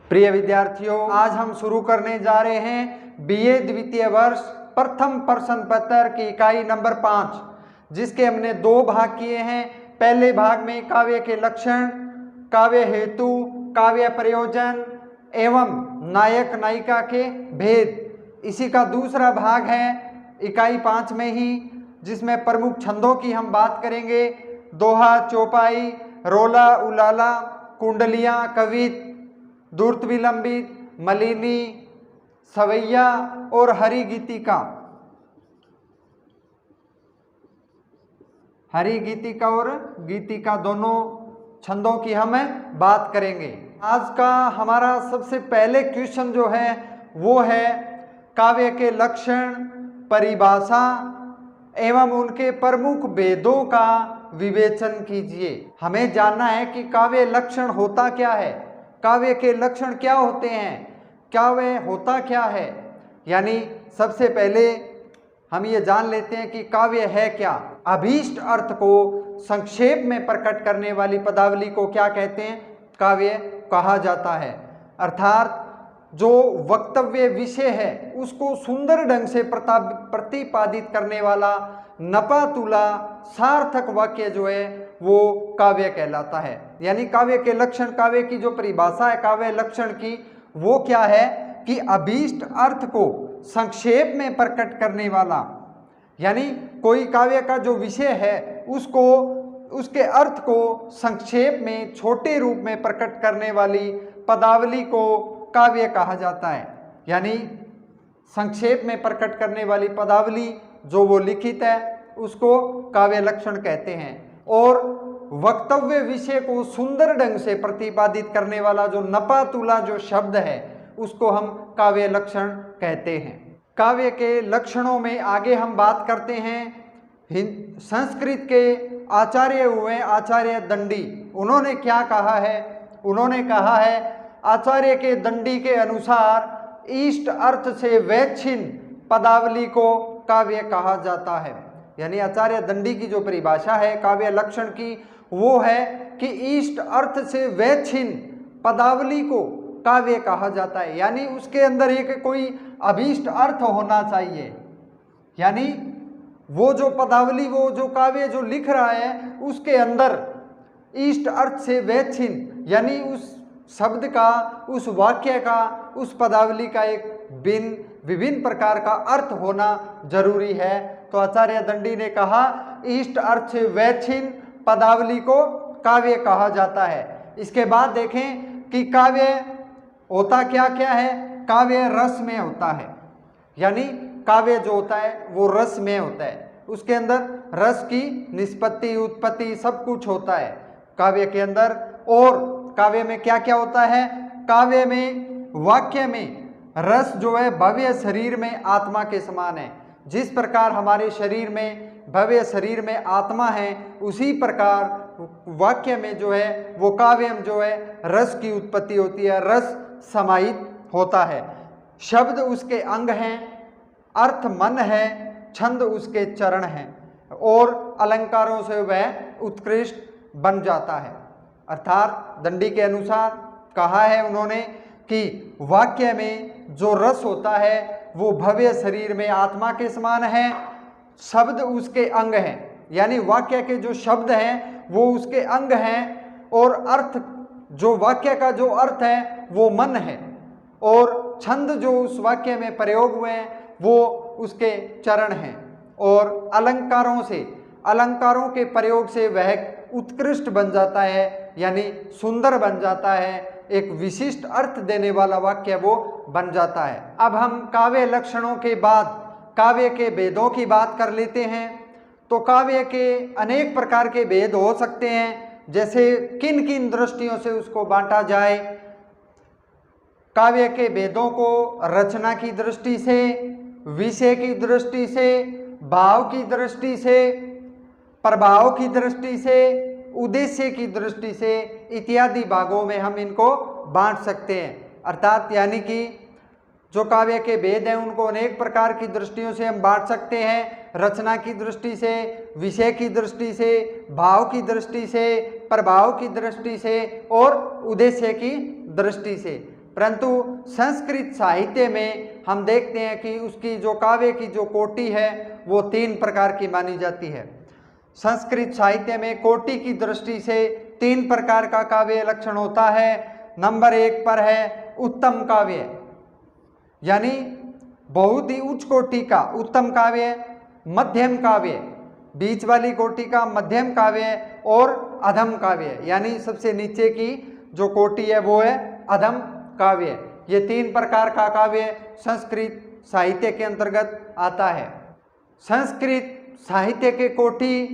प्रिय विद्यार्थियों, आज हम शुरू करने जा रहे हैं बीए द्वितीय वर्ष प्रथम प्रश्न पत्र की इकाई नंबर 5, जिसके हमने 2 भाग किए हैं। पहले भाग में काव्य के लक्षण, काव्य हेतु, काव्य प्रयोजन एवं नायक नायिका के भेद। इसी का दूसरा भाग है इकाई 5 में ही, जिसमें प्रमुख छंदों की हम बात करेंगे। दोहा, चौपाई, रोला, उलाला, कुंडलियां, कवित, दूर्त विलंबित, मलिनी, सवैया और हरि गीतिका। हरि गीतिका और गीतिका दोनों छंदों की हम बात करेंगे। आज का हमारा सबसे पहले क्वेश्चन जो है वो है काव्य के लक्षण, परिभाषा एवं उनके प्रमुख भेदों का विवेचन कीजिए। हमें जानना है कि काव्य लक्षण होता क्या है, काव्य के लक्षण क्या होते हैं, काव्य होता क्या है। यानी सबसे पहले हम ये जान लेते हैं कि काव्य है क्या। अभीष्ट अर्थ को संक्षेप में प्रकट करने वाली पदावली को क्या कहते हैं? काव्य कहा जाता है। अर्थात जो वक्तव्य विषय है उसको सुंदर ढंग से प्रतिपादित करने वाला नपा तुला सार्थक वाक्य जो है वो काव्य कहलाता है। यानी काव्य के लक्षण, काव्य की जो परिभाषा है काव्य लक्षण की, वो क्या है कि अभीष्ट अर्थ को संक्षेप में प्रकट करने वाला, यानी कोई काव्य का जो विषय है उसको, उसके अर्थ को संक्षेप में छोटे रूप में प्रकट करने वाली पदावली को काव्य कहा जाता है। यानी संक्षेप में प्रकट करने वाली पदावली जो वो लिखित है उसको काव्य लक्षण कहते हैं। और वक्तव्य विषय को सुंदर ढंग से प्रतिपादित करने वाला जो नपा तुला जो शब्द है उसको हम काव्य लक्षण कहते हैं। काव्य के लक्षणों में आगे हम बात करते हैं संस्कृत के आचार्य हुए आचार्य दंडी। उन्होंने क्या कहा है? उन्होंने कहा है आचार्य के दंडी के अनुसार इष्ट अर्थ से वैच्छिन्न पदावली को काव्य कहा जाता है। यानी आचार्य दंडी की जो परिभाषा है काव्य लक्षण की वो है कि इष्ट अर्थ से वैच्छिन्न पदावली को काव्य कहा जाता है। यानी उसके अंदर एक कोई अभीष्ट अर्थ होना चाहिए। यानी वो जो पदावली, वो जो काव्य जो लिख रहा है उसके अंदर इष्ट अर्थ से वैच्छिन्न, यानी उस शब्द का, उस वाक्य का, उस पदावली का एक विभिन्न प्रकार का अर्थ होना जरूरी है। तो आचार्य दंडी ने कहा इष्ट अर्थ से वैच्छिन्न पदावली को काव्य कहा जाता है। इसके बाद देखें कि काव्य होता क्या क्या है। काव्य रस में होता है। यानी काव्य जो होता है वो रस में होता है, उसके अंदर रस की निष्पत्ति, उत्पत्ति सब कुछ होता है काव्य के अंदर। और काव्य में क्या क्या होता है? काव्य में, वाक्य में रस जो है भव्य शरीर में आत्मा के समान है। जिस प्रकार हमारे शरीर में, भव्य शरीर में आत्मा है, उसी प्रकार वाक्य में जो है वो काव्य में जो है रस की उत्पत्ति होती है, रस समाहित होता है। शब्द उसके अंग हैं, अर्थ मन है, छंद उसके चरण हैं और अलंकारों से वह उत्कृष्ट बन जाता है। अर्थात दंडी के अनुसार कहा है उन्होंने कि वाक्य में जो रस होता है वो भव्य शरीर में आत्मा के समान है, शब्द उसके अंग हैं। यानी वाक्य के जो शब्द हैं वो उसके अंग हैं और अर्थ, जो वाक्य का जो अर्थ है वो मन है और छंद जो उस वाक्य में प्रयोग हुए हैं वो उसके चरण हैं। और अलंकारों से, अलंकारों के प्रयोग से वह उत्कृष्ट बन जाता है, यानी सुंदर बन जाता है, एक विशिष्ट अर्थ देने वाला वाक्य वो बन जाता है। अब हम काव्य लक्षणों के बाद काव्य के भेदों की बात कर लेते हैं। तो काव्य के अनेक प्रकार के भेद हो सकते हैं, जैसे किन किन दृष्टियों से उसको बांटा जाए। काव्य के भेदों को रचना की दृष्टि से, विषय की दृष्टि से, भाव की दृष्टि से, प्रभाव की दृष्टि से, उद्देश्य की दृष्टि से इत्यादि भागों में हम इनको बांट सकते हैं। अर्थात यानी कि जो काव्य के भेद हैं उनको अनेक प्रकार की दृष्टियों से हम बांट सकते हैं। रचना की दृष्टि से, विषय की दृष्टि से, भाव की दृष्टि से, प्रभाव की दृष्टि से और उद्देश्य की दृष्टि से। परंतु संस्कृत साहित्य में हम देखते हैं कि उसकी जो काव्य की जो कोटि है वो 3 प्रकार की मानी जाती है। संस्कृत साहित्य में कोटि की दृष्टि से 3 प्रकार का काव्य लक्षण होता है। नंबर 1 पर है उत्तम काव्य, यानी बहुत ही उच्च कोटि का उत्तम काव्य, मध्यम काव्य बीच वाली कोटि का मध्यम काव्य, और अधम काव्य यानी सबसे नीचे की जो कोटि है वो है अधम काव्य। ये 3 प्रकार का काव्य संस्कृत साहित्य के अंतर्गत आता है। संस्कृत साहित्य के कोटि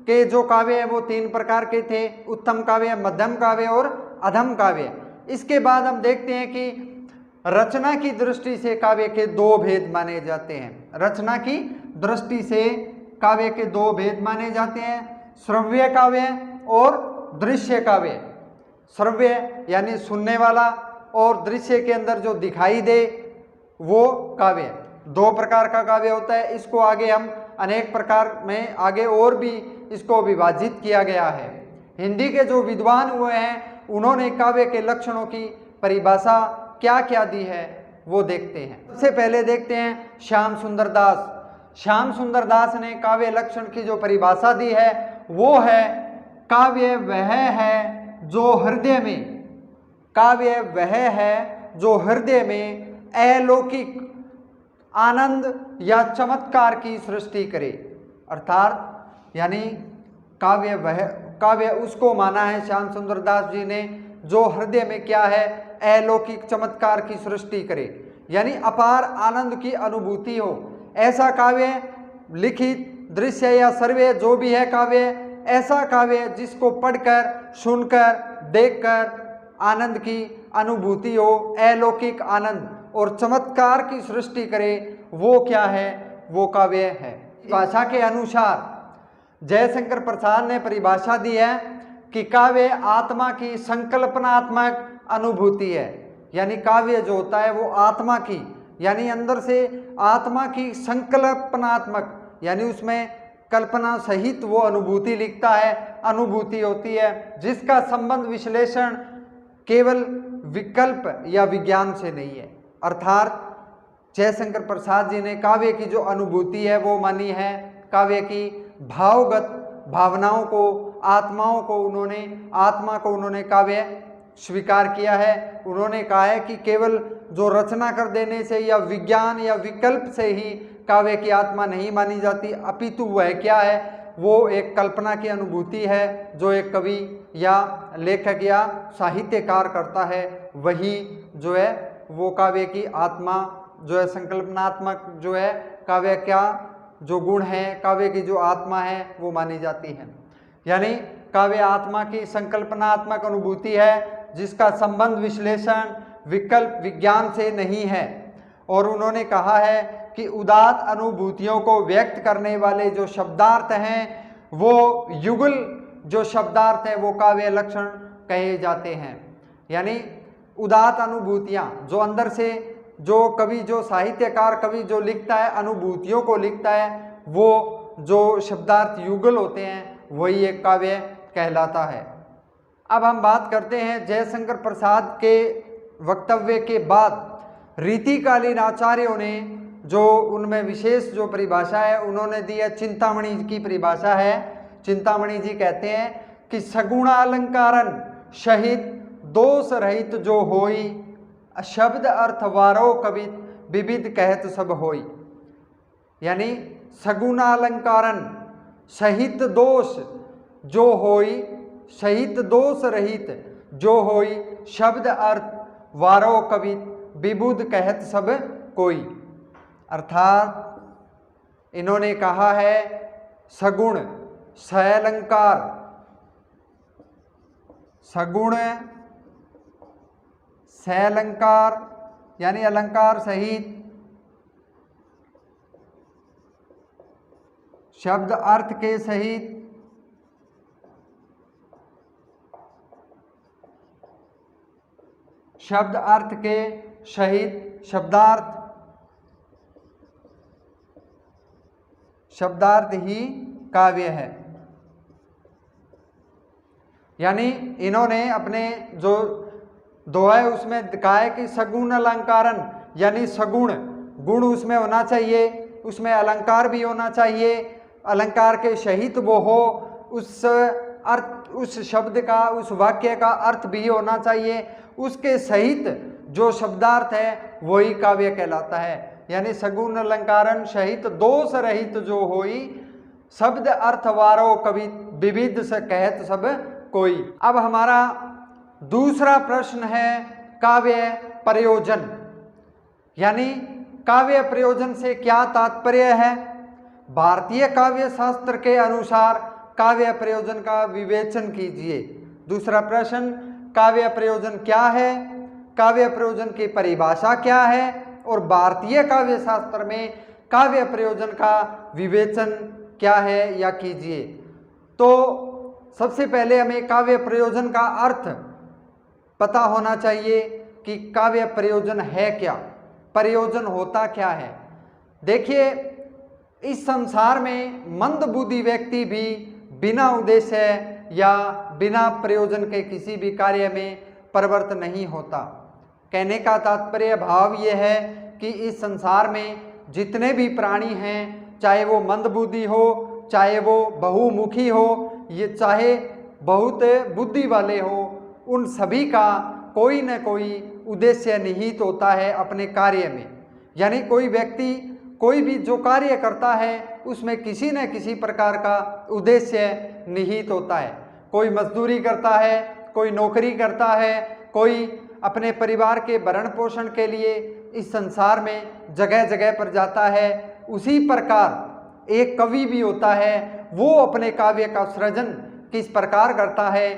के जो काव्य है वो 3 प्रकार के थे, उत्तम काव्य, मध्यम काव्य और अधम काव्य। इसके बाद हम देखते हैं कि रचना की दृष्टि से काव्य के 2 भेद माने जाते हैं। रचना की दृष्टि से काव्य के 2 भेद माने जाते हैं, श्रव्य काव्य और दृश्य काव्य। श्रव्य यानी सुनने वाला, और दृश्य के अंदर जो दिखाई दे वो काव्य। 2 प्रकार का काव्य होता है। इसको आगे हम अनेक प्रकार में आगे और भी इसको विभाजित किया गया है। हिंदी के जो विद्वान हुए हैं उन्होंने काव्य के लक्षणों की परिभाषा क्या क्या दी है वो देखते हैं। सबसे पहले देखते हैं श्याम सुंदर दास। श्याम सुंदर दास ने काव्य लक्षण की जो परिभाषा दी है वो है काव्य वह है जो हृदय में, काव्य वह है जो हृदय में अलौकिक आनंद या चमत्कार की सृष्टि करे। अर्थात यानी काव्य उसको माना है श्याम सुंदर दास जी ने जो हृदय में क्या है, अलौकिक चमत्कार की सृष्टि करे, यानी अपार आनंद की अनुभूति हो। ऐसा काव्य, लिखित, दृश्य या श्रव्य जो भी है काव्य, ऐसा काव्य जिसको पढ़कर, सुनकर, देखकर आनंद की अनुभूति हो, अलौकिक आनंद और चमत्कार की सृष्टि करे, वो क्या है, वो काव्य है। भाषा के अनुसार जयशंकर प्रसाद ने परिभाषा दी है कि काव्य आत्मा की संकल्पनात्मक अनुभूति है। यानी काव्य जो होता है वो आत्मा की, यानी अंदर से आत्मा की संकल्पनात्मक, यानी उसमें कल्पना सहित वो अनुभूति लिखता है, अनुभूति होती है जिसका संबंध विश्लेषण केवल विकल्प या विज्ञान से नहीं है। अर्थात जयशंकर प्रसाद जी ने काव्य की जो अनुभूति है वो मानी है, काव्य की भावगत भावनाओं को, आत्मा को उन्होंने काव्य स्वीकार किया है। उन्होंने कहा है कि केवल जो रचना कर देने से या विज्ञान या विकल्प से ही काव्य की आत्मा नहीं मानी जाती, अपितु वह क्या है, वो एक कल्पना की अनुभूति है जो एक कवि या लेखक या साहित्यकार करता है। वही जो है वो काव्य की आत्मा जो है, संकल्पनात्मक जो है काव्य का जो गुण है, काव्य की जो आत्मा है वो मानी जाती है। यानी काव्य आत्मा की संकल्पनात्मक अनुभूति है जिसका संबंध विश्लेषण, विकल्प, विज्ञान से नहीं है। और उन्होंने कहा है कि उदात्त अनुभूतियों को व्यक्त करने वाले जो शब्दार्थ हैं वो युगल जो शब्दार्थ है वो काव्य लक्षण कहे जाते हैं। यानी उदात्त अनुभूतियाँ जो अंदर से जो कवि, जो साहित्यकार कवि जो लिखता है, अनुभूतियों को लिखता है, वो जो शब्दार्थ युगल होते हैं वही एक काव्य कहलाता है। अब हम बात करते हैं जयशंकर प्रसाद के वक्तव्य के बाद रीतिकालीन आचार्यों ने जो उनमें विशेष जो परिभाषा है उन्होंने दी है, चिंतामणि की परिभाषा है। चिंतामणि जी कहते हैं कि सगुणालंकारन सहित दोष रहित जो होई, शब्द अर्थ वारो कवित विविध कहत सब होई। यानी सगुणालंकारन सहित दोष जो होई, सहित दोष रहित जो होई, शब्द अर्थ वारो कवित विबुध कहत सब कोई। अर्थात इन्होंने कहा है सगुण, सयलंकार, सगुण, सयलंकार यानी अलंकार सहित, शब्द अर्थ के सहित, शब्द अर्थ के सहित शब्दार्थ, शब्दार्थ ही काव्य है। यानी इन्होंने अपने जो दोहा उसमें कहा है कि सगुण अलंकारन, यानी सगुण गुण उसमें होना चाहिए, उसमें अलंकार भी होना चाहिए, अलंकार के सहित वो हो, उस अर्थ, उस शब्द का, उस वाक्य का अर्थ भी होना चाहिए, उसके सहित जो शब्दार्थ है वही काव्य कहलाता है। यानी सगुण अलंकारन सहित दोष रहित जो होई, शब्द अर्थ वारो कवि विविध से कहत सब कोई। अब हमारा दूसरा प्रश्न है काव्य प्रयोजन, यानी काव्य प्रयोजन से क्या तात्पर्य है। भारतीय काव्य शास्त्र के अनुसार काव्य प्रयोजन का विवेचन कीजिए। दूसरा प्रश्न, काव्य प्रयोजन क्या है, काव्य प्रयोजन की परिभाषा क्या है, और भारतीय काव्य शास्त्र में काव्य प्रयोजन का विवेचन क्या है या कीजिए। तो सबसे पहले हमें काव्य प्रयोजन का अर्थ पता होना चाहिए कि काव्य प्रयोजन है क्या, प्रयोजन होता क्या है। देखिए, इस संसार में मंदबुद्धि व्यक्ति भी बिना उद्देश्य या बिना प्रयोजन के किसी भी कार्य में प्रवृत्त नहीं होता। कहने का तात्पर्य भाव ये है कि इस संसार में जितने भी प्राणी हैं, चाहे वो मंदबुद्धि हो, चाहे वो बहुमुखी हो, ये चाहे बहुत बुद्धि वाले हो, उन सभी का कोई न कोई उद्देश्य निहित होता है अपने कार्य में। यानी कोई व्यक्ति कोई भी जो कार्य करता है उसमें किसी न किसी प्रकार का उद्देश्य निहित होता है। कोई मजदूरी करता है, कोई नौकरी करता है, कोई अपने परिवार के भरण पोषण के लिए इस संसार में जगह जगह पर जाता है। उसी प्रकार एक कवि भी होता है, वो अपने काव्य का सृजन किस प्रकार करता है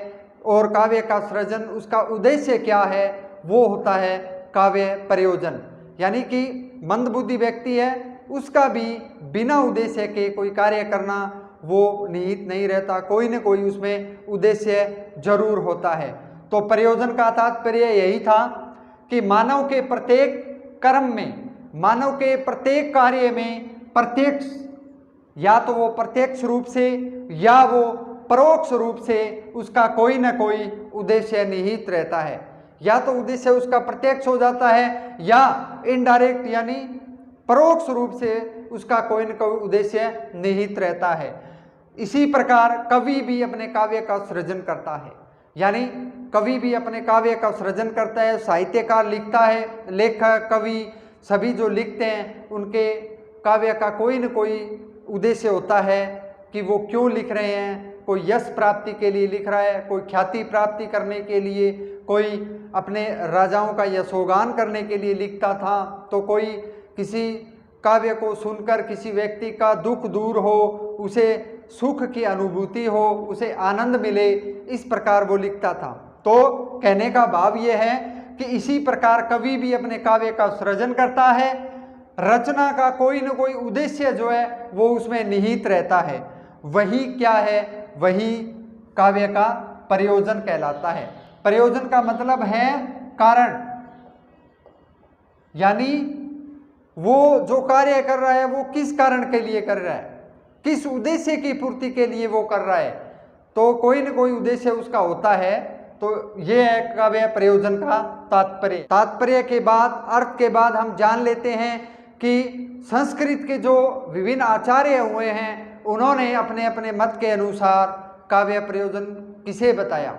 और काव्य का सृजन उसका उद्देश्य क्या है, वो होता है काव्य प्रयोजन। यानी कि मंदबुद्धि व्यक्ति है, उसका भी बिना उद्देश्य के कोई कार्य करना वो निहित नहीं रहता, कोई न कोई उसमें उद्देश्य जरूर होता है। तो प्रयोजन का तात्पर्य यही था कि मानव के प्रत्येक कर्म में, मानव के प्रत्येक कार्य में प्रत्यक्ष, या तो वो प्रत्यक्ष रूप से या वो परोक्ष रूप से उसका कोई न कोई उद्देश्य निहित रहता है। या तो उद्देश्य उसका प्रत्यक्ष हो जाता है या इनडायरेक्ट यानी परोक्ष रूप से उसका कोई न कोई उद्देश्य निहित रहता है। इसी प्रकार कवि भी अपने काव्य का सृजन करता है, यानी कवि भी अपने काव्य का सृजन करता है, साहित्यकार लिखता है, लेखक कवि सभी जो लिखते हैं उनके काव्य का कोई न कोई उद्देश्य होता है कि वो क्यों लिख रहे हैं। कोई यश प्राप्ति के लिए लिख रहा है, कोई ख्याति प्राप्ति करने के लिए, कोई अपने राजाओं का यशोगान करने के लिए लिखता था, तो कोई किसी काव्य को सुनकर किसी व्यक्ति का दुख दूर हो, उसे सुख की अनुभूति हो, उसे आनंद मिले, इस प्रकार वो लिखता था। तो कहने का भाव ये है कि इसी प्रकार कवि भी अपने काव्य का सृजन करता है, रचना का कोई न कोई उद्देश्य जो है वो उसमें निहित रहता है। वही क्या है, वही काव्य का प्रयोजन कहलाता है। प्रयोजन का मतलब है कारण, यानी वो जो कार्य कर रहा है वो किस कारण के लिए कर रहा है, किस उद्देश्य की पूर्ति के लिए वो कर रहा है, तो कोई न कोई उद्देश्य उसका होता है। तो ये है काव्य प्रयोजन का तात्पर्य। तात्पर्य के बाद, अर्थ के बाद हम जान लेते हैं कि संस्कृत के जो विभिन्न आचार्य हुए हैं उन्होंने अपने अपने मत के अनुसार काव्य प्रयोजन किसे बताया।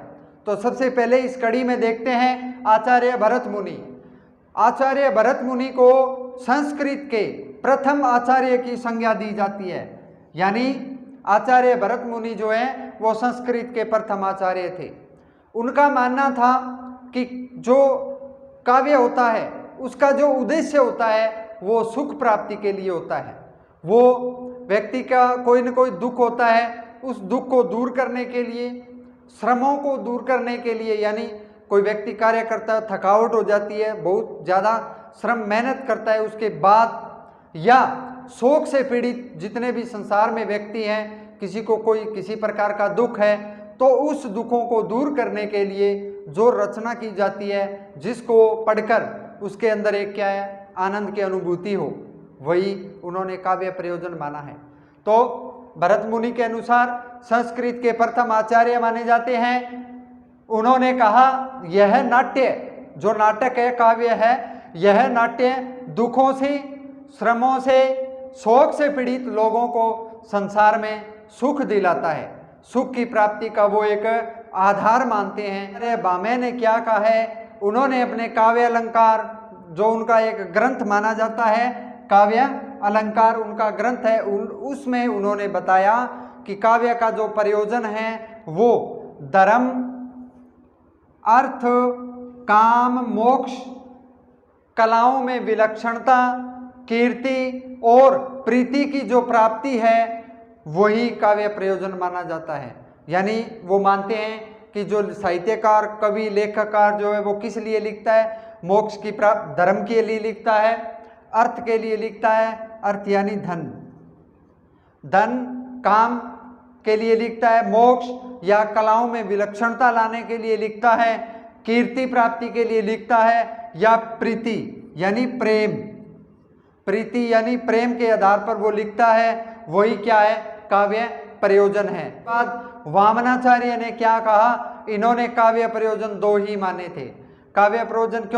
तो सबसे पहले इस कड़ी में देखते हैं आचार्य भरत मुनि। आचार्य भरत मुनि को संस्कृत के प्रथम आचार्य की संज्ञा दी जाती है, यानी आचार्य भरत मुनि जो है वो संस्कृत के प्रथम आचार्य थे। उनका मानना था कि जो काव्य होता है उसका जो उद्देश्य होता है वो सुख प्राप्ति के लिए होता है। वो व्यक्ति का कोई न कोई दुख होता है, उस दुख को दूर करने के लिए, श्रमों को दूर करने के लिए, यानी कोई व्यक्ति कार्य करता है, थकावट हो जाती है, बहुत ज़्यादा श्रम मेहनत करता है, उसके बाद या शोक से पीड़ित जितने भी संसार में व्यक्ति हैं, किसी को कोई किसी प्रकार का दुख है, तो उस दुखों को दूर करने के लिए जो रचना की जाती है, जिसको पढ़कर उसके अंदर एक क्या है, आनंद की अनुभूति हो, वही उन्होंने काव्य प्रयोजन माना है। तो भरत मुनि के अनुसार संस्कृत के प्रथम आचार्य माने जाते हैं। उन्होंने कहा यह नाट्य जो नाटक है, काव्य है, यह नाट्य दुखों से, श्रमों से, शोक से पीड़ित लोगों को संसार में सुख दिलाता है, सुख की प्राप्ति का वो एक आधार मानते हैं। अरे भामे ने क्या कहा है, उन्होंने अपने काव्य अलंकार, जो उनका एक ग्रंथ माना जाता है, काव्य अलंकार उनका ग्रंथ है, उसमें उन्होंने बताया कि काव्य का जो प्रयोजन है वो धर्म, अर्थ, काम, मोक्ष, कलाओं में विलक्षणता, कीर्ति और प्रीति की जो प्राप्ति है वही काव्य प्रयोजन माना जाता है। यानी वो मानते हैं कि जो साहित्यकार, कवि, लेखककार जो है वो किस लिए लिखता है, मोक्ष की प्राप्ति, धर्म के लिए लिखता है, अर्थ के लिए लिखता है, अर्थ यानी धन, धन काम के लिए लिखता है, मोक्ष या कलाओं में विलक्षणता लाने के लिए लिखता है, कीर्ति प्राप्ति के लिए लिखता है, या प्रीति यानी प्रेम, प्रीति यानी प्रेम के आधार पर वो लिखता है, वही क्या है, काव्य प्रयोजन है। बाद वामनाचार्य ने क्या कहा, इन्होंने काव्य प्रयोजन दो ही माने थे। काव्य प्रयोजन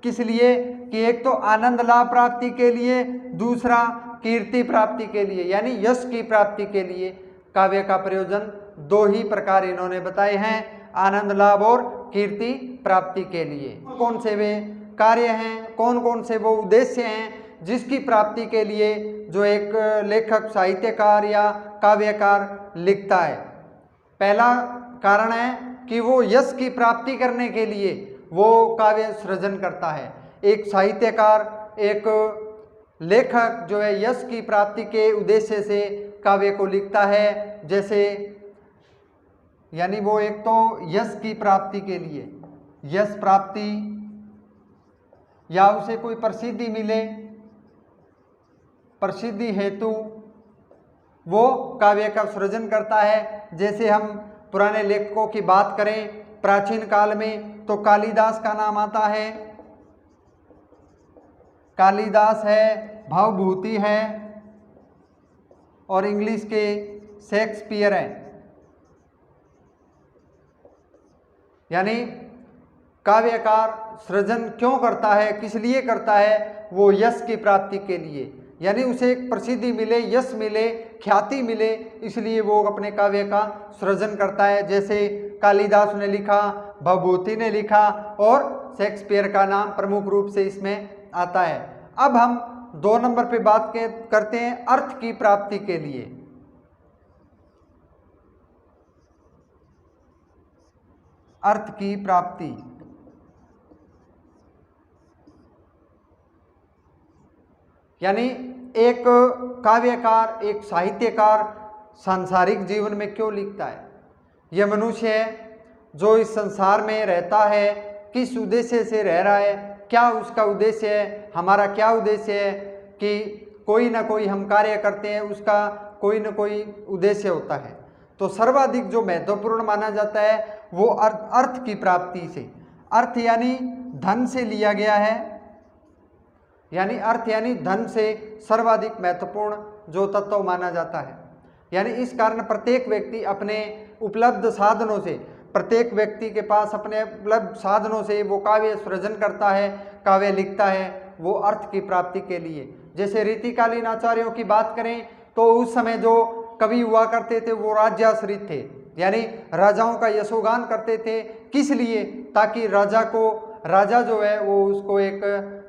किस लिए कि एक तो आनंद लाभ प्राप्ति के लिए, दूसरा कीर्ति प्राप्ति के लिए, यानी यश की प्राप्ति के लिए काव्य का प्रयोजन दो ही प्रकार इन्होंने बताए हैं, आनंद लाभ और कीर्ति प्राप्ति के लिए। कौन से वे कार्य हैं, कौन कौन से वो उद्देश्य हैं जिसकी प्राप्ति के लिए जो एक लेखक, साहित्यकार या काव्यकार लिखता है। पहला कारण है कि वो यश की प्राप्ति करने के लिए वो काव्य सृजन करता है। एक साहित्यकार, एक लेखक जो है यश की प्राप्ति के उद्देश्य से काव्य को लिखता है। जैसे यानी वो एक तो यश की प्राप्ति के लिए, यश प्राप्ति या उसे कोई प्रसिद्धि मिले, प्रसिद्धि हेतु वो काव्य का सृजन करता है। जैसे हम पुराने लेखकों की बात करें प्राचीन काल में तो कालिदास का नाम आता है, कालिदास है, भवभूति है और इंग्लिश के शेक्सपियर है। यानी काव्यकार सृजन क्यों करता है, किस लिए करता है, वो यश की प्राप्ति के लिए, यानी उसे एक प्रसिद्धि मिले, यश मिले, ख्याति मिले, इसलिए वो अपने काव्य का सृजन करता है। जैसे कालिदास ने लिखा, भवभूति ने लिखा और शेक्सपियर का नाम प्रमुख रूप से इसमें आता है। अब हम 2 नंबर पे बात करते हैं अर्थ की प्राप्ति के लिए। अर्थ की प्राप्ति यानी एक काव्यकार, एक साहित्यकार सांसारिक जीवन में क्यों लिखता है। यह मनुष्य है जो इस संसार में रहता है, किस उद्देश्य से रह रहा है, क्या उसका उद्देश्य है, हमारा क्या उद्देश्य है कि कोई ना कोई हम कार्य करते हैं, उसका कोई ना कोई उद्देश्य होता है। तो सर्वाधिक जो महत्वपूर्ण माना जाता है वो अर्थ की प्राप्ति से, अर्थ यानी धन से लिया गया है, यानी अर्थ यानी धन से सर्वाधिक महत्वपूर्ण जो तत्व माना जाता है। यानी इस कारण प्रत्येक व्यक्ति अपने उपलब्ध साधनों से, प्रत्येक व्यक्ति के पास अपने उपलब्ध साधनों से वो काव्य सृजन करता है, काव्य लिखता है, वो अर्थ की प्राप्ति के लिए। जैसे रीतिकालीन आचार्यों की बात करें तो उस समय जो कवि हुआ करते थे वो राज्याश्रित थे, यानी राजाओं का यशोगान करते थे। किस लिए, ताकि राजा जो है वो उसको एक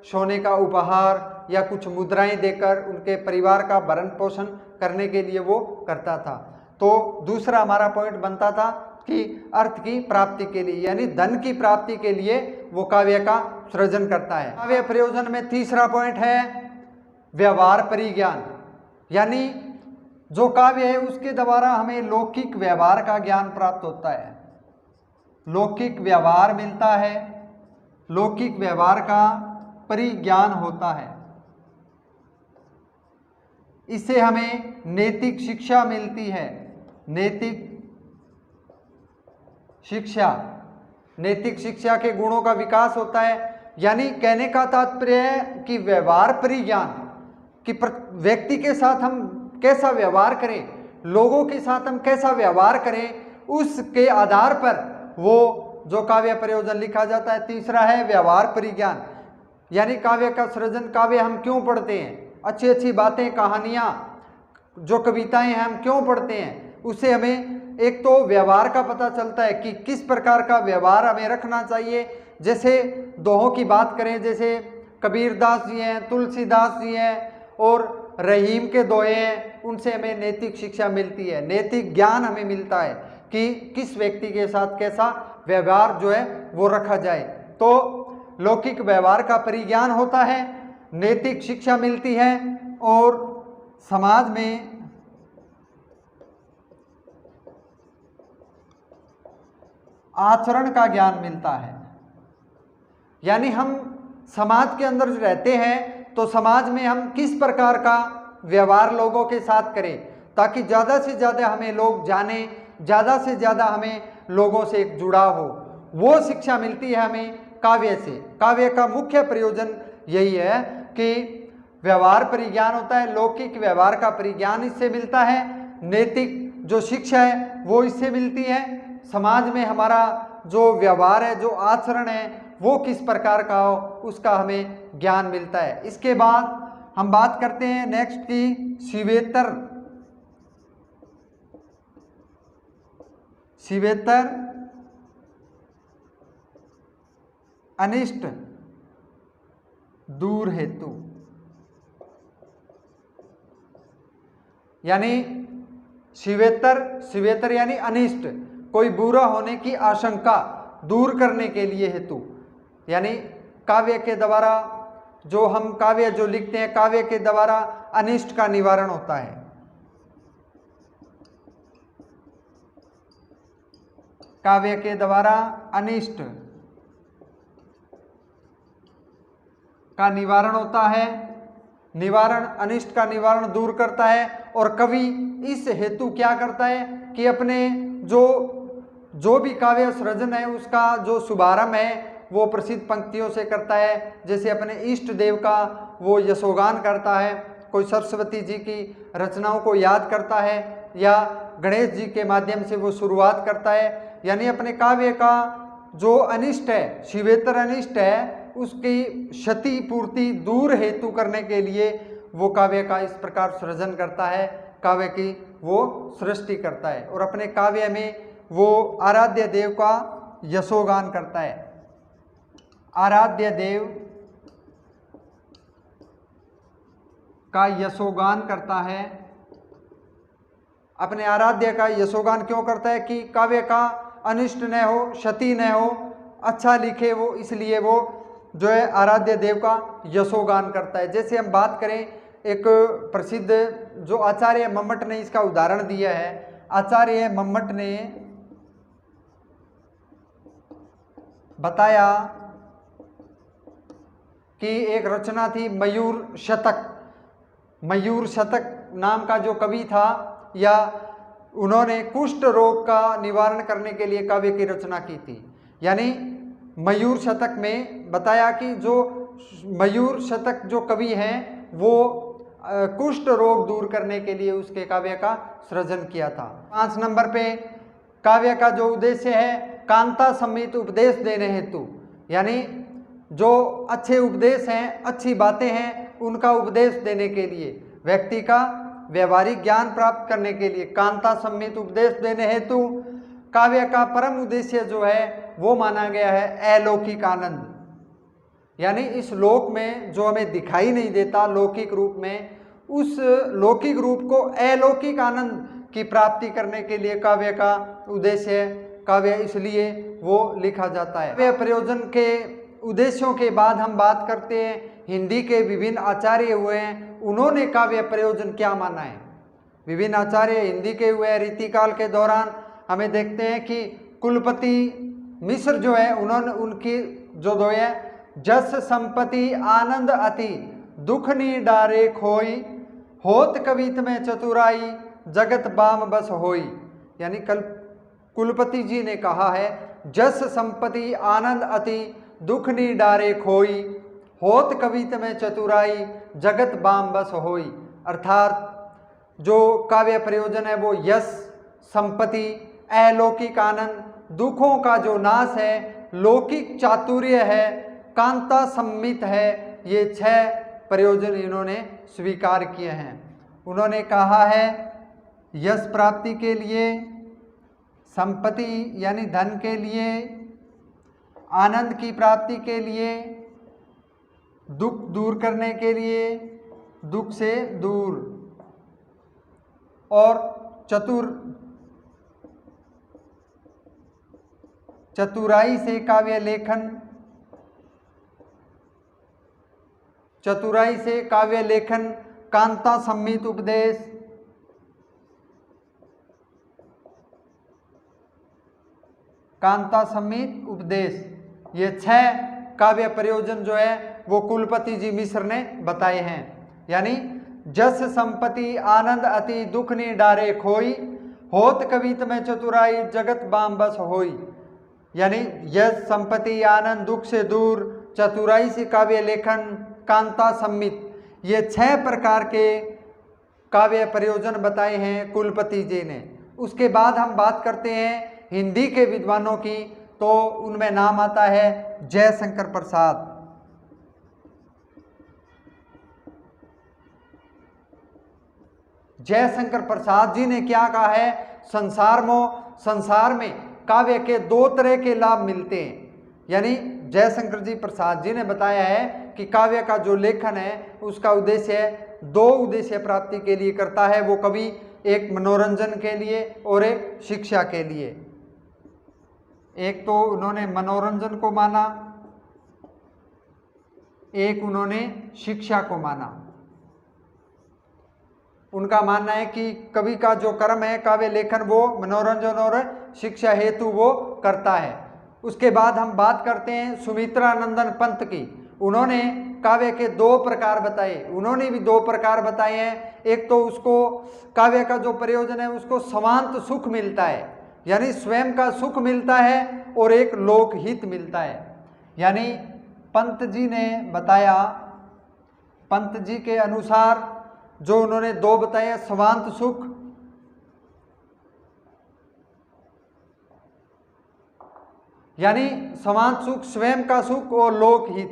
सोने का उपहार या कुछ मुद्राएं देकर उनके परिवार का भरण पोषण करने के लिए वो करता था। तो दूसरा हमारा पॉइंट बनता था कि अर्थ की प्राप्ति के लिए, यानी धन की प्राप्ति के लिए वो काव्य का सृजन करता है। काव्य प्रयोजन में तीसरा पॉइंट है व्यवहार परिज्ञान, यानी जो काव्य है उसके द्वारा हमें लौकिक व्यवहार का ज्ञान प्राप्त होता है, लौकिक व्यवहार मिलता है, लौकिक व्यवहार का परिज्ञान होता है। इससे हमें नैतिक शिक्षा मिलती है, नैतिक शिक्षा, नैतिक शिक्षा के गुणों का विकास होता है। यानी कहने का तात्पर्य है कि व्यवहार परिज्ञान, कि व्यक्ति के साथ हम कैसा व्यवहार करें, लोगों के साथ हम कैसा व्यवहार करें, उसके आधार पर वो जो काव्य प्रयोजन लिखा जाता है। तीसरा है व्यवहार परिज्ञान, यानी काव्य का सृजन, काव्य हम क्यों पढ़ते हैं, अच्छी अच्छी बातें, कहानियाँ, जो कविताएं हैं हम क्यों पढ़ते हैं, उससे हमें एक तो व्यवहार का पता चलता है कि किस प्रकार का व्यवहार हमें रखना चाहिए। जैसे दोहों की बात करें, जैसे कबीरदास जी हैं, तुलसीदास जी हैं और रहीम के दोहे हैं, उनसे हमें नैतिक शिक्षा मिलती है, नैतिक ज्ञान हमें मिलता है कि किस व्यक्ति के साथ कैसा व्यवहार जो है वो रखा जाए। तो लौकिक व्यवहार का परिज्ञान होता है, नैतिक शिक्षा मिलती है और समाज में आचरण का ज्ञान मिलता है। यानी हम समाज के अंदर रहते हैं तो समाज में हम किस प्रकार का व्यवहार लोगों के साथ करें ताकि ज़्यादा से ज़्यादा हमें लोग जाने, ज़्यादा से ज़्यादा हमें लोगों से एक जुड़ाव हो, वो शिक्षा मिलती है हमें काव्य से। काव्य का मुख्य प्रयोजन यही है कि व्यवहार परिज्ञान होता है, लौकिक व्यवहार का परिज्ञान इससे मिलता है, नैतिक जो शिक्षा है वो इससे मिलती है, समाज में हमारा जो व्यवहार है, जो आचरण है वो किस प्रकार का हो उसका हमें ज्ञान मिलता है। इसके बाद हम बात करते हैं नेक्स्ट की शिवेतर। शिवेतर अनिष्ट दूर हेतु, यानी शिवेतर यानी अनिष्ट, कोई बुरा होने की आशंका दूर करने के लिए हेतु, यानी काव्य के द्वारा जो हम काव्य जो लिखते हैं, काव्य के द्वारा अनिष्ट का निवारण होता है। काव्य के द्वारा अनिष्ट का निवारण होता है, निवारण, अनिष्ट का निवारण दूर करता है। और कवि इस हेतु क्या करता है कि अपने जो भी काव्य सृजन है उसका जो शुभारंभ है वो प्रसिद्ध पंक्तियों से करता है। जैसे अपने इष्ट देव का वो यशोगान करता है, कोई सरस्वती जी की रचनाओं को याद करता है या गणेश जी के माध्यम से वो शुरुआत करता है। यानी अपने काव्य का जो अनिष्ट है, शिवेतर अनिष्ट है, उसकी क्षति पूर्ति दूर हेतु करने के लिए वो काव्य का इस प्रकार सृजन करता है, काव्य की वो सृष्टि करता है और अपने काव्य में वो आराध्य देव का यशोगान करता है। आराध्य देव का यशोगान करता है। अपने आराध्य का यशोगान क्यों करता है कि काव्य का अनिष्ट न हो, क्षति न हो, अच्छा लिखे वो, इसलिए वो जो है आराध्य देव का यशोगान करता है। जैसे हम बात करें, एक प्रसिद्ध जो आचार्य मम्मट ने इसका उदाहरण दिया है, आचार्य मम्मट ने बताया कि एक रचना थी मयूर शतक। मयूर शतक नाम का जो कवि था, या उन्होंने कुष्ठ रोग का निवारण करने के लिए काव्य की रचना की थी। यानी मयूर शतक में बताया कि जो मयूर शतक जो कवि हैं वो कुष्ठ रोग दूर करने के लिए उसके काव्य का सृजन किया था। 5 नंबर पे काव्य का जो उद्देश्य है, कांता समेत उपदेश देने हेतु, यानी जो अच्छे उपदेश हैं, अच्छी बातें हैं, उनका उपदेश देने के लिए, व्यक्ति का व्यवहारिक ज्ञान प्राप्त करने के लिए कांता समेत उपदेश देने हेतु काव्य का परम उद्देश्य जो है वो माना गया है अलौकिक आनंद। यानी इस लोक में जो हमें दिखाई नहीं देता लौकिक रूप में, उस लौकिक रूप को अलौकिक आनंद की प्राप्ति करने के लिए काव्य का उद्देश्य है। काव्य इसलिए वो लिखा जाता है। काव्य प्रयोजन के उद्देश्यों के बाद हम बात करते हैं हिंदी के विभिन्न आचार्य हुए हैं, उन्होंने काव्य प्रयोजन क्या माना है। विभिन्न आचार्य हिंदी के हुए हैं रीतिकाल के दौरान। हमें देखते हैं कि कुलपति मिश्र जो है, उन्होंने उनकी जो दो है, जस संपत्ति आनंद अति दुख नी डारे खोई, होत कवित में चतुराई जगत बाम बस होई। यानी कुलपति जी ने कहा है, जस संपत्ति आनंद अति दुख नी डारे खोई, होत कवित में चतुराई जगत बाम बस होई। अर्थात जो काव्य प्रयोजन है वो यश, संपत्ति, अलौकिक आनंद दुखों का जो नाश है, लौकिक चातुर्य है, कांता सम्मित है, ये 6 प्रयोजन इन्होंने स्वीकार किए हैं। उन्होंने कहा है यश प्राप्ति के लिए, संपत्ति यानी धन के लिए, आनंद की प्राप्ति के लिए, दुख दूर करने के लिए, दुख से दूर, और चतुराई से काव्य लेखन, चतुराई से काव्य लेखन, कांता सम्मित उपदेश, कांता सम्मित उपदेश, ये 6 काव्य प्रयोजन जो है वो कुलपति जी मिश्र ने बताए हैं। यानी जस संपत्ति आनंद अति दुख नि डारे खोई, होत कवित में चतुराई जगत बाम बस होई। यानी यश संपत्ति आनंद दुख से दूर, चतुराई से काव्य लेखन, कांता सम्मित, ये 6 प्रकार के काव्य प्रयोजन बताए हैं कुलपति जी ने। उसके बाद हम बात करते हैं हिंदी के विद्वानों की, तो उनमें नाम आता है जयशंकर प्रसाद। जयशंकर प्रसाद जी ने क्या कहा है, संसार में काव्य के 2 तरह के लाभ मिलते हैं। यानी जयशंकर जी प्रसाद जी ने बताया है कि काव्य का जो लेखन है उसका उद्देश्य 2 उद्देश्य प्राप्ति के लिए करता है वो कवि, एक मनोरंजन के लिए और एक शिक्षा के लिए। एक तो उन्होंने मनोरंजन को माना, एक उन्होंने शिक्षा को माना। उनका मानना है कि कवि का जो कर्म है काव्य लेखन वो मनोरंजन और शिक्षा हेतु वो करता है। उसके बाद हम बात करते हैं सुमित्रा नंदन पंत की। उन्होंने काव्य के 2 प्रकार बताए, उन्होंने भी 2 प्रकार बताए हैं। एक तो उसको काव्य का जो प्रयोजन है उसको स्वांत सुख मिलता है, यानी स्वयं का सुख मिलता है, और एक लोकहित मिलता है। यानी पंत जी ने बताया, पंत जी के अनुसार जो उन्होंने 2 बताए, स्वांत सुख यानी स्वांत सुख स्वयं का सुख, और लोकहित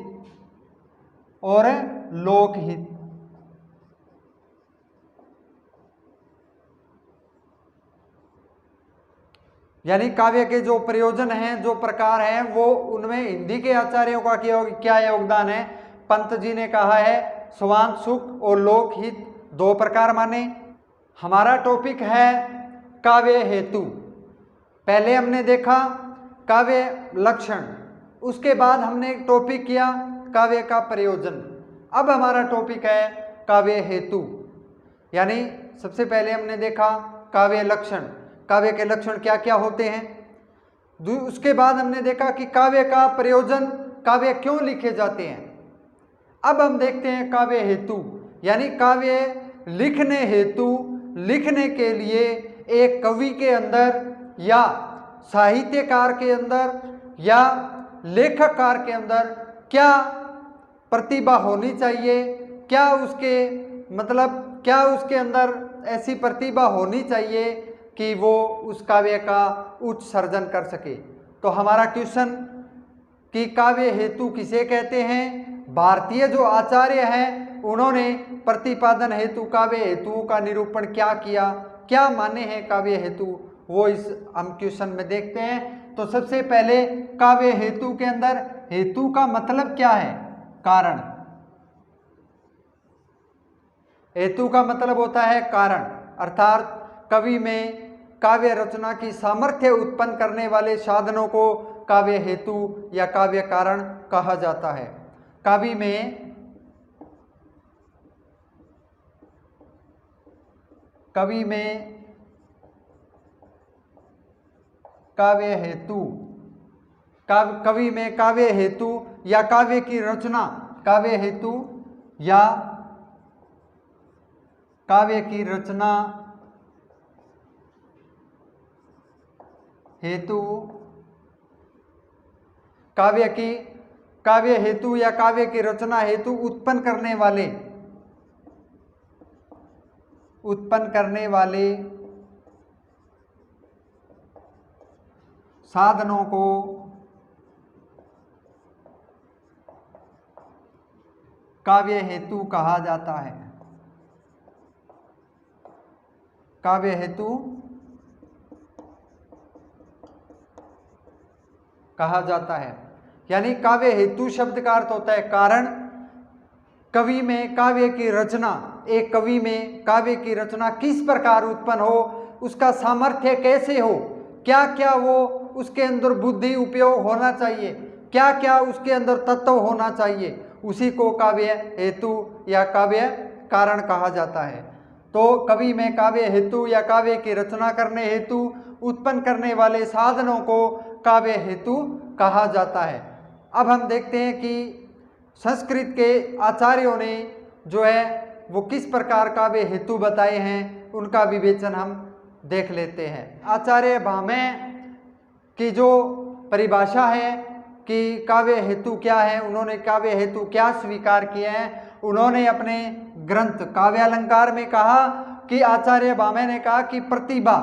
यानी काव्य के जो प्रयोजन हैं, जो प्रकार हैं, वो उनमें हिंदी के आचार्यों का क्या योगदान है। पंत जी ने कहा है स्वांत सुख और लोकहित 2 प्रकार माने। हमारा टॉपिक है काव्य हेतु। पहले हमने देखा काव्य लक्षण, उसके बाद हमने एक टॉपिक किया काव्य का प्रयोजन। अब हमारा टॉपिक है काव्य हेतु। यानी सबसे पहले हमने देखा काव्य लक्षण, काव्य के लक्षण क्या क्या होते हैं। उसके बाद हमने देखा कि काव्य का प्रयोजन, काव्य क्यों लिखे जाते हैं। अब हम देखते हैं काव्य हेतु, यानी काव्य लिखने हेतु, लिखने के लिए एक कवि के अंदर या साहित्यकार के अंदर या लेखककार के अंदर क्या प्रतिभा होनी चाहिए, क्या उसके अंदर ऐसी प्रतिभा होनी चाहिए कि वो उस काव्य का उच्च सर्जन कर सके। तो हमारा क्वेश्चन कि काव्य हेतु किसे कहते हैं, भारतीय जो आचार्य हैं उन्होंने प्रतिपादन हेतु काव्य हेतुओं का निरूपण क्या किया, क्या माने हैं काव्य हेतु, वो इस हम क्वेश्चन में देखते हैं। तो सबसे पहले काव्य हेतु के अंदर हेतु का मतलब क्या है, कारण। हेतु का मतलब होता है कारण, अर्थात कवि में काव्य रचना की सामर्थ्य उत्पन्न करने वाले साधनों को काव्य हेतु या काव्य कारण कहा जाता है। कवि में काव्य हेतु, कवि में काव्य हेतु या काव्य की रचना, काव्य हेतु या काव्य की रचना हेतु, काव्य हेतु या काव्य की रचना हेतु उत्पन्न करने वाले साधनों को काव्य हेतु कहा जाता है। काव्य हेतु कहा जाता है। यानी काव्य हेतु शब्द का अर्थ होता है कारण। कवि में काव्य की रचना, एक कवि में काव्य की रचना किस प्रकार उत्पन्न हो, उसका सामर्थ्य कैसे हो, क्या क्या वो उसके अंदर बुद्धि उपयोग होना चाहिए, क्या क्या उसके अंदर तत्व होना चाहिए, उसी को काव्य हेतु या काव्य कारण कहा जाता है। तो कवि में काव्य हेतु या काव्य की रचना करने हेतु उत्पन्न करने वाले साधनों को काव्य हेतु कहा जाता है। अब हम देखते हैं कि संस्कृत के आचार्यों ने जो है वो किस प्रकार काव्य हेतु बताए हैं, उनका विवेचन हम देख लेते हैं। आचार्य भामह की जो परिभाषा है कि काव्य हेतु क्या है, उन्होंने काव्य हेतु क्या स्वीकार किए हैं, उन्होंने अपने ग्रंथ काव्यालंकार में कहा कि आचार्य भामह ने कहा कि प्रतिभा,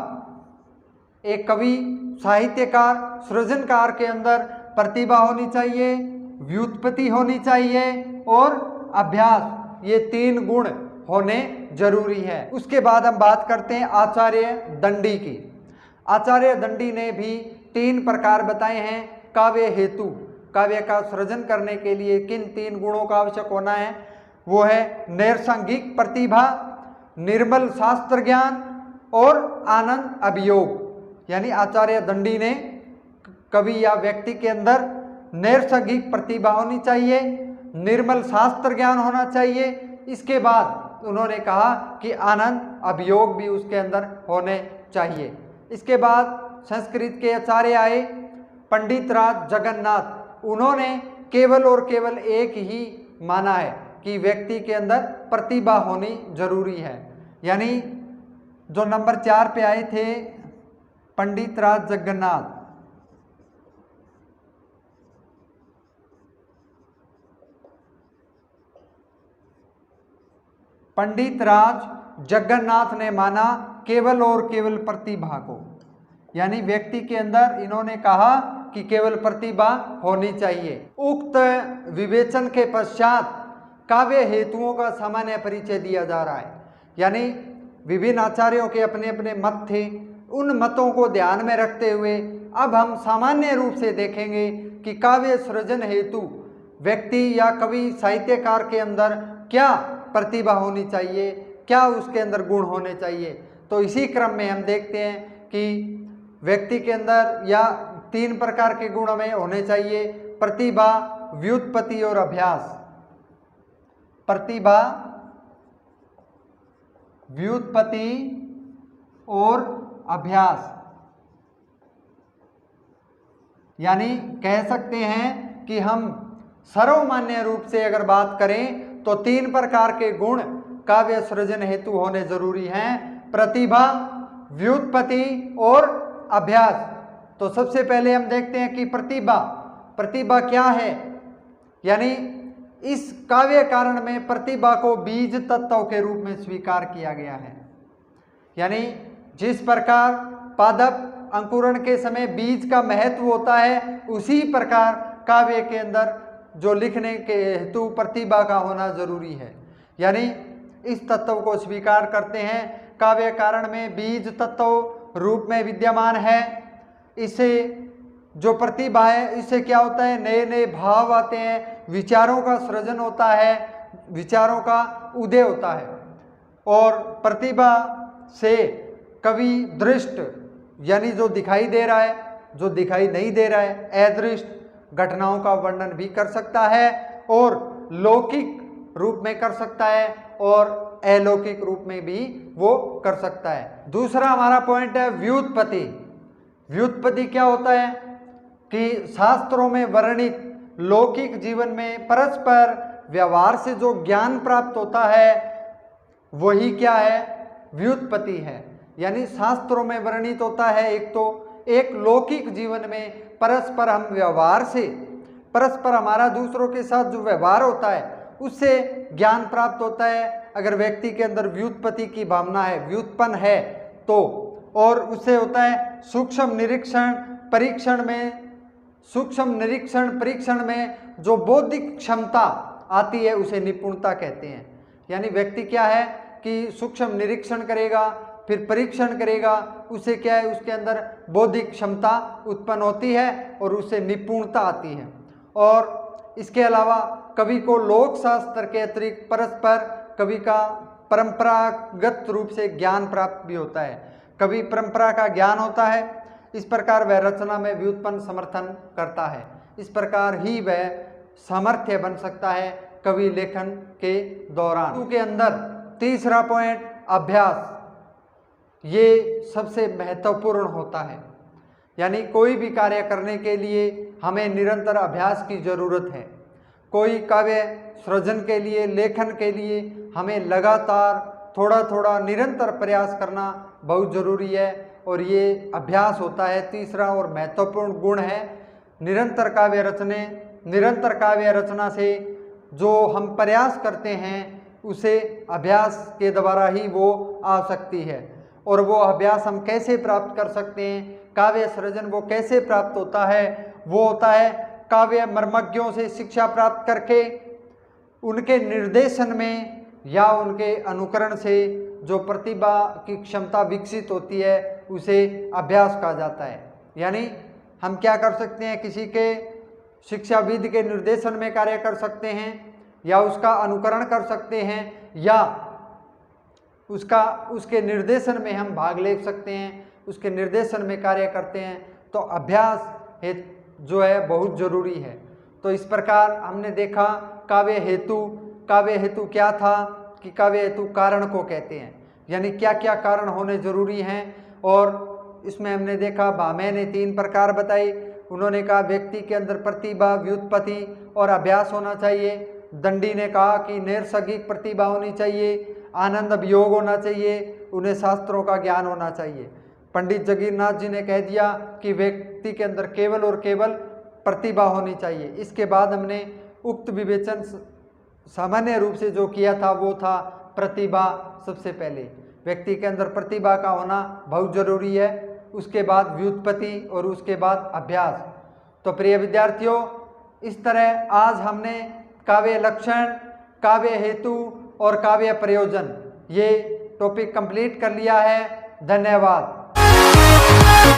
एक कवि साहित्यकार सृजनकार के अंदर प्रतिभा होनी चाहिए, व्युत्पत्ति होनी चाहिए और अभ्यास, ये 3 गुण होने जरूरी है। उसके बाद हम बात करते हैं आचार्य दंडी की। आचार्य दंडी ने भी 3 प्रकार बताए हैं काव्य हेतु। काव्य का सृजन करने के लिए किन 3 गुणों का आवश्यक होना है, वो है नैसर्गिक प्रतिभा, निर्मल शास्त्र ज्ञान और आनंद अभियोग। यानी आचार्य दंडी ने कवि या व्यक्ति के अंदर नैसर्गिक प्रतिभा होनी चाहिए, निर्मल शास्त्र ज्ञान होना चाहिए, इसके बाद उन्होंने कहा कि आनंद अभियोग भी उसके अंदर होने चाहिए। इसके बाद संस्कृत के आचार्य आए पंडित राज जगन्नाथ। उन्होंने केवल और केवल एक ही माना है कि व्यक्ति के अंदर प्रतिभा होनी जरूरी है। यानी जो नंबर 4 पे आए थे पंडित राज जगन्नाथ, पंडित राज जगन्नाथ ने माना केवल और केवल प्रतिभा को। यानी व्यक्ति के अंदर इन्होंने कहा कि केवल प्रतिभा होनी चाहिए। उक्त विवेचन के पश्चात काव्य हेतुओं का सामान्य परिचय दिया जा रहा है। यानी विभिन्न आचार्यों के अपने अपने मत थे, उन मतों को ध्यान में रखते हुए अब हम सामान्य रूप से देखेंगे कि काव्य सृजन हेतु व्यक्ति या कवि साहित्यकार के अंदर क्या प्रतिभा होनी चाहिए, क्या उसके अंदर गुण होने चाहिए। तो इसी क्रम में हम देखते हैं कि व्यक्ति के अंदर या 3 प्रकार के गुण हमें होने चाहिए, प्रतिभा, व्युत्पत्ति और अभ्यास। प्रतिभा, व्युत्पत्ति और अभ्यास। यानी कह सकते हैं कि हम सर्वमान्य रूप से अगर बात करें तो 3 प्रकार के गुण काव्य सृजन हेतु होने जरूरी हैं, प्रतिभा, व्युत्पत्ति और अभ्यास। तो सबसे पहले हम देखते हैं कि प्रतिभा, प्रतिभा क्या है। यानी इस काव्य कारण में प्रतिभा को बीज तत्व के रूप में स्वीकार किया गया है। यानी जिस प्रकार पादप अंकुरण के समय बीज का महत्व होता है, उसी प्रकार काव्य के अंदर जो लिखने के हेतु प्रतिभा का होना जरूरी है। यानी इस तत्व को स्वीकार करते हैं, काव्य कारण में बीज तत्व रूप में विद्यमान है। इससे जो प्रतिभा है, इससे क्या होता है, नए नए भाव आते हैं, विचारों का सृजन होता है, विचारों का उदय होता है। और प्रतिभा से कवि दृष्ट, यानी जो दिखाई दे रहा है, जो दिखाई नहीं दे रहा है, अदृष्ट घटनाओं का वर्णन भी कर सकता है और लौकिक रूप में कर सकता है और अलौकिक रूप में भी वो कर सकता है। दूसरा हमारा पॉइंट है व्युत्पत्ति। व्युत्पत्ति क्या होता है कि शास्त्रों में वर्णित लौकिक जीवन में परस्पर व्यवहार से जो ज्ञान प्राप्त होता है वही क्या है, व्युत्पत्ति है। यानी शास्त्रों में वर्णित होता है एक लौकिक जीवन में परस्पर हम व्यवहार से, परस्पर हमारा दूसरों के साथ जो व्यवहार होता है उससे ज्ञान प्राप्त होता है। अगर व्यक्ति के अंदर व्युत्पत्ति की भावना है, व्युत्पन्न है तो, और उससे होता है सूक्ष्म निरीक्षण, परीक्षण में, सूक्ष्म निरीक्षण परीक्षण में जो बौद्धिक क्षमता आती है उसे निपुणता कहते हैं। यानी व्यक्ति क्या है कि सूक्ष्म निरीक्षण करेगा, फिर परीक्षण करेगा, उसे क्या है, उसके अंदर बौद्धिक क्षमता उत्पन्न होती है और उसे निपुणता आती है। और इसके अलावा कवि को लोक शास्त्र के अतिरिक्त परस्पर कवि का परंपरागत रूप से ज्ञान प्राप्त भी होता है। कवि परंपरा का ज्ञान होता है, इस प्रकार वह रचना में व्युत्पन्न समर्थन करता है। इस प्रकार ही वह सामर्थ्य बन सकता है कवि लेखन के दौरान। के अंदर तीसरा पॉइंट अभ्यास, ये सबसे महत्वपूर्ण होता है। यानी कोई भी कार्य करने के लिए हमें निरंतर अभ्यास की ज़रूरत है। कोई काव्य सृजन के लिए, लेखन के लिए हमें लगातार थोड़ा थोड़ा निरंतर प्रयास करना बहुत ज़रूरी है और ये अभ्यास होता है। तीसरा और महत्वपूर्ण गुण है निरंतर काव्य रचने। निरंतर काव्य रचना से जो हम प्रयास करते हैं उसे अभ्यास के द्वारा ही वो आ सकती है। और वो अभ्यास हम कैसे प्राप्त कर सकते हैं, काव्य सृजन वो कैसे प्राप्त होता है, वो होता है काव्य मर्मज्ञों से शिक्षा प्राप्त करके उनके निर्देशन में या उनके अनुकरण से जो प्रतिभा की क्षमता विकसित होती है उसे अभ्यास कहा जाता है। यानी हम क्या कर सकते हैं, किसी के शिक्षाविद के निर्देशन में कार्य कर सकते हैं या उसका अनुकरण कर सकते हैं या उसके निर्देशन में हम भाग ले सकते हैं, उसके निर्देशन में कार्य करते हैं। तो अभ्यास जो है बहुत ज़रूरी है। तो इस प्रकार हमने देखा काव्य हेतु क्या था कि काव्य हेतु कारण को कहते हैं, यानी क्या क्या कारण होने जरूरी हैं। और इसमें हमने देखा भामे ने 3 प्रकार बताई। उन्होंने कहा व्यक्ति के अंदर प्रतिभा, व्युत्पत्ति और अभ्यास होना चाहिए। दंडी ने कहा कि नैसर्गिक प्रतिभा होनी चाहिए, आनंद अभियोग होना चाहिए, उन्हें शास्त्रों का ज्ञान होना चाहिए। पंडित जगीरनाथ जी ने कह दिया कि व्यक्ति के अंदर केवल और केवल प्रतिभा होनी चाहिए। इसके बाद हमने उक्त विवेचन सामान्य रूप से जो किया था वो था प्रतिभा। सबसे पहले व्यक्ति के अंदर प्रतिभा का होना बहुत जरूरी है, उसके बाद व्युत्पत्ति और उसके बाद अभ्यास। तो प्रिय विद्यार्थियों, इस तरह आज हमने काव्य लक्षण, काव्य हेतु और काव्य प्रयोजन ये टॉपिक कंप्लीट कर लिया है। धन्यवाद।